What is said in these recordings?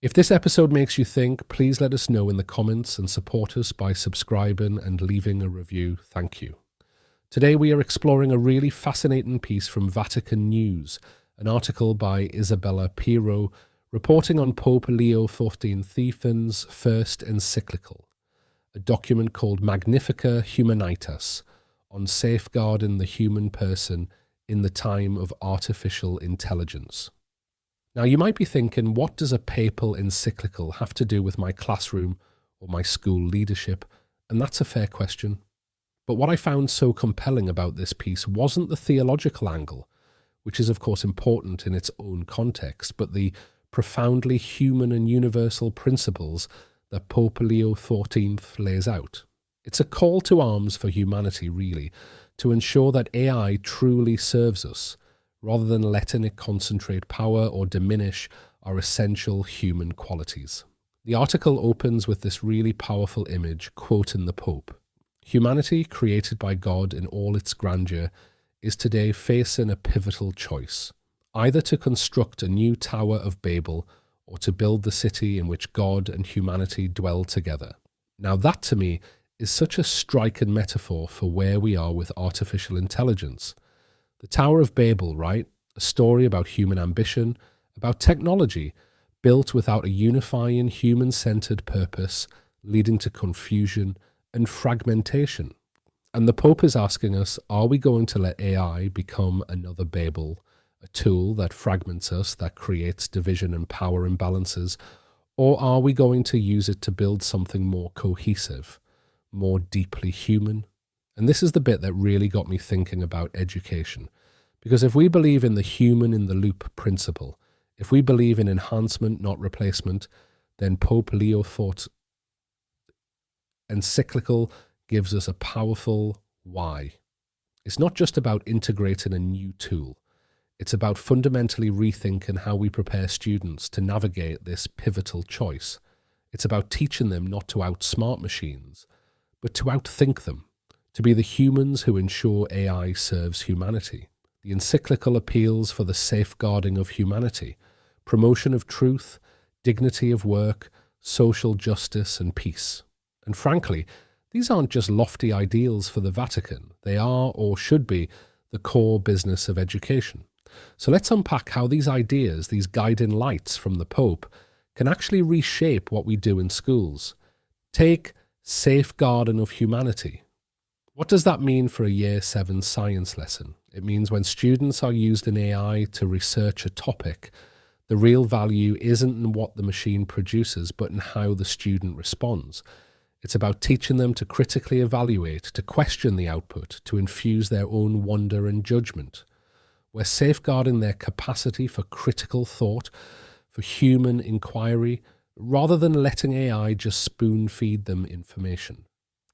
If this episode makes you think, please let us know in the comments and support us by subscribing and leaving a review. Thank you. Today we are exploring a really fascinating piece from Vatican News, an article by Isabella Piro reporting on Pope Leo XIV's first encyclical, a document called Magnifica, humanitas, on safeguarding the human person in the time of artificial intelligence. Now, you might be thinking, what does a papal encyclical have to do with my classroom or my school leadership? And that's a fair question. But what I found so compelling about this piece wasn't the theological angle, which is of course important in its own context, but the profoundly human and universal principles that Pope Leo XIV lays out. It's a call to arms for humanity, really, to ensure that AI truly serves us, rather than letting it concentrate power or diminish our essential human qualities. The article opens with this really powerful image, quoting the Pope. Humanity, created by God in all its grandeur, is today facing a pivotal choice, either to construct a new Tower of Babel or to build the city in which God and humanity dwell together. Now that, to me, is such a striking metaphor for where we are with artificial intelligence. The Tower of Babel, right? A story about human ambition, about technology, built without a unifying human-centered purpose, leading to confusion and fragmentation. And the Pope is asking us, are we going to let AI become another Babel, a tool that fragments us, that creates division and power imbalances, or are we going to use it to build something more cohesive, more deeply human? And this is the bit that really got me thinking about education. Because if we believe in the human in the loop principle, if we believe in enhancement, not replacement, then Pope Leo XIV's encyclical gives us a powerful why. It's not just about integrating a new tool. It's about fundamentally rethinking how we prepare students to navigate this pivotal choice. It's about teaching them not to outsmart machines, but to outthink them, to be the humans who ensure AI serves humanity. The encyclical appeals for the safeguarding of humanity, promotion of truth, dignity of work, social justice and peace. And frankly, these aren't just lofty ideals for the Vatican. They are, or should be, the core business of education. So let's unpack how these ideas, these guiding lights from the Pope, can actually reshape what we do in schools. Take safeguarding of humanity. What does that mean for a Year 7 science lesson? It means when students are used in AI to research a topic, the real value isn't in what the machine produces, but in how the student responds. It's about teaching them to critically evaluate, to question the output, to infuse their own wonder and judgment. We're safeguarding their capacity for critical thought, for human inquiry, rather than letting AI just spoon-feed them information.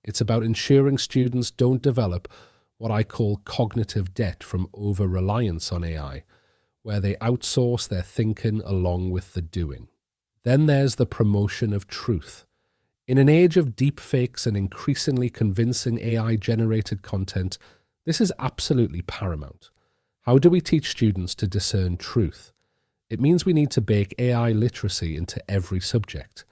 It's about ensuring students don't develop what I call cognitive debt from over-reliance on AI, where they outsource their thinking along with the doing. Then there's the promotion of truth. In an age of deepfakes and increasingly convincing AI-generated content, this is absolutely paramount. How do we teach students to discern truth? It means we need to bake AI literacy into every subject.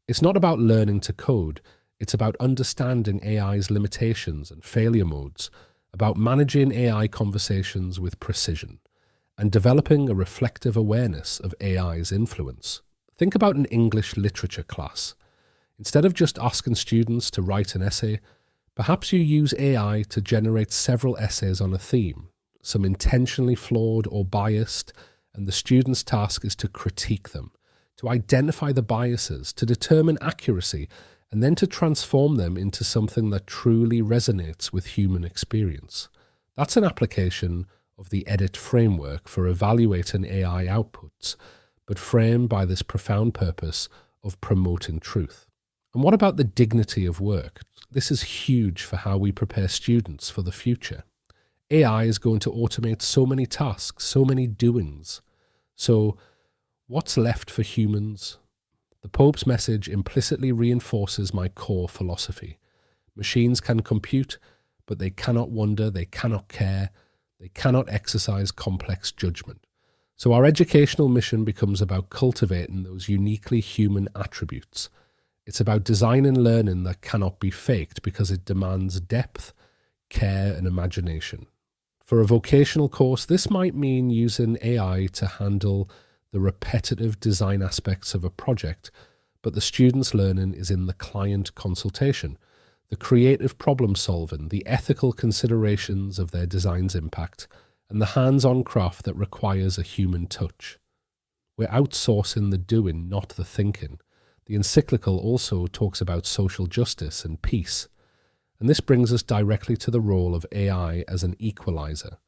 It's not about learning to code. It's about understanding AI's limitations and failure modes, about managing AI conversations with precision, and developing a reflective awareness of AI's influence. Think about an English literature class. Instead of just asking students to write an essay, perhaps you use AI to generate several essays on a theme, some intentionally flawed or biased, and the student's task is to critique them, to identify the biases, to determine accuracy, and then to transform them into something that truly resonates with human experience. That's an application of the EDIT framework for evaluating AI outputs, but framed by this profound purpose of promoting truth. And what about the dignity of work? This is huge for how we prepare students for the future. AI is going to automate so many tasks, so many doings. So what's left for humans? The Pope's message implicitly reinforces my core philosophy. Machines can compute, but they cannot wonder, they cannot care, they cannot exercise complex judgment. So our educational mission becomes about cultivating those uniquely human attributes. It's about designing learning that cannot be faked because it demands depth, care, and imagination. For a vocational course, this might mean using AI to handle the repetitive design aspects of a project, but the student's learning is in the client consultation, the creative problem solving, the ethical considerations of their design's impact, and the hands-on craft that requires a human touch. We're outsourcing the doing, not the thinking. The encyclical also talks about social justice and peace. And this brings us directly to the role of AI as an equalizer.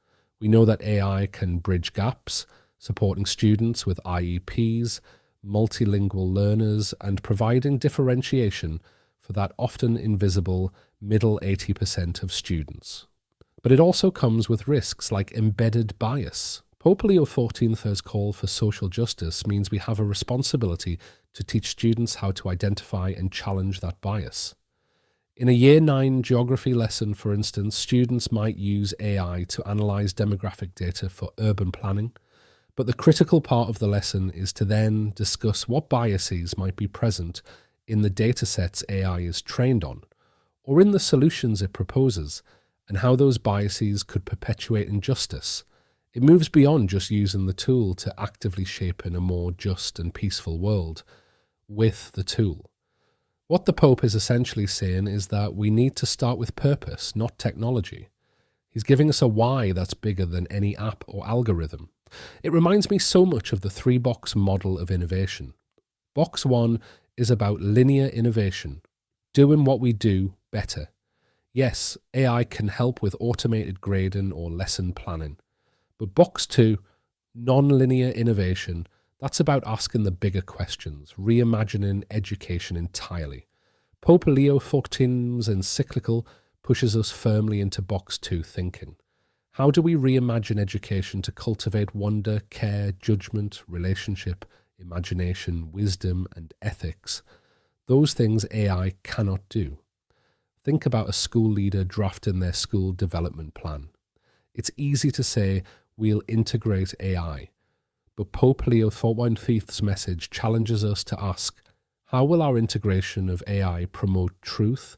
We know that AI can bridge gaps, supporting students with IEPs, multilingual learners, and providing differentiation for that often invisible middle 80% of students. But it also comes with risks like embedded bias. Pope Leo XIV's call for social justice means we have a responsibility to teach students how to identify and challenge that bias. In a Year 9 geography lesson, for instance, students might use AI to analyse demographic data for urban planning, but the critical part of the lesson is to then discuss what biases might be present in the datasets AI is trained on, or in the solutions it proposes, and how those biases could perpetuate injustice. It moves beyond just using the tool to actively shape in a more just and peaceful world with the tool. What the Pope is essentially saying is that we need to start with purpose, not technology. He's giving us a why that's bigger than any app or algorithm. It reminds me so much of the three-box model of innovation. Box 1 is about linear innovation, doing what we do better. Yes, AI can help with automated grading or lesson planning. But box 2, non-linear innovation, that's about asking the bigger questions, reimagining education entirely. Pope Leo XIV's encyclical pushes us firmly into box 2 thinking. How do we reimagine education to cultivate wonder, care, judgment, relationship, imagination, wisdom, and ethics? Those things AI cannot do. Think about a school leader drafting their school development plan. It's easy to say, we'll integrate AI. But Pope Leo XIV's message challenges us to ask, how will our integration of AI promote truth,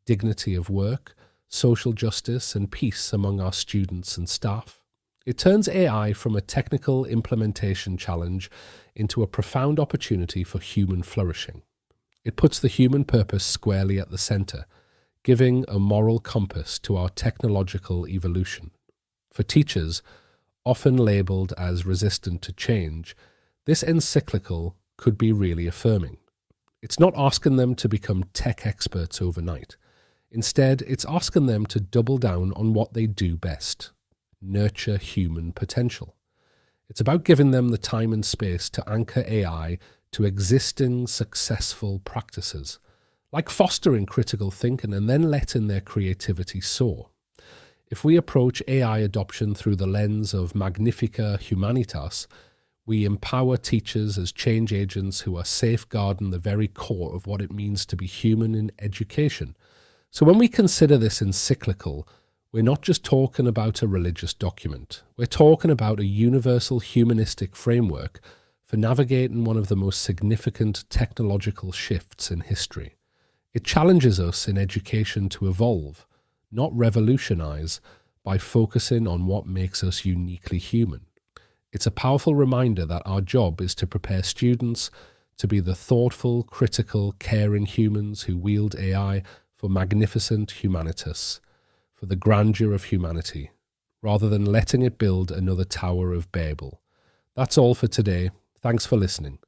dignity of work, social justice, and peace among our students and staff? It turns AI from a technical implementation challenge into a profound opportunity for human flourishing. It puts the human purpose squarely at the centre, giving a moral compass to our technological evolution. For teachers, often labelled as resistant to change, this encyclical could be really affirming. It's not asking them to become tech experts overnight. Instead, it's asking them to double down on what they do best: nurture human potential. It's about giving them the time and space to anchor AI to existing successful practices, like fostering critical thinking and then letting their creativity soar. If we approach AI adoption through the lens of Magnifica, humanitas, we empower teachers as change agents who are safeguarding the very core of what it means to be human in education. So when we consider this encyclical, we're not just talking about a religious document. We're talking about a universal humanistic framework for navigating one of the most significant technological shifts in history. It challenges us in education to evolve, not revolutionize, by focusing on what makes us uniquely human. It's a powerful reminder that our job is to prepare students to be the thoughtful, critical, caring humans who wield AI for magnificent humanitas, for the grandeur of humanity, rather than letting it build another Tower of Babel. That's all for today. Thanks for listening.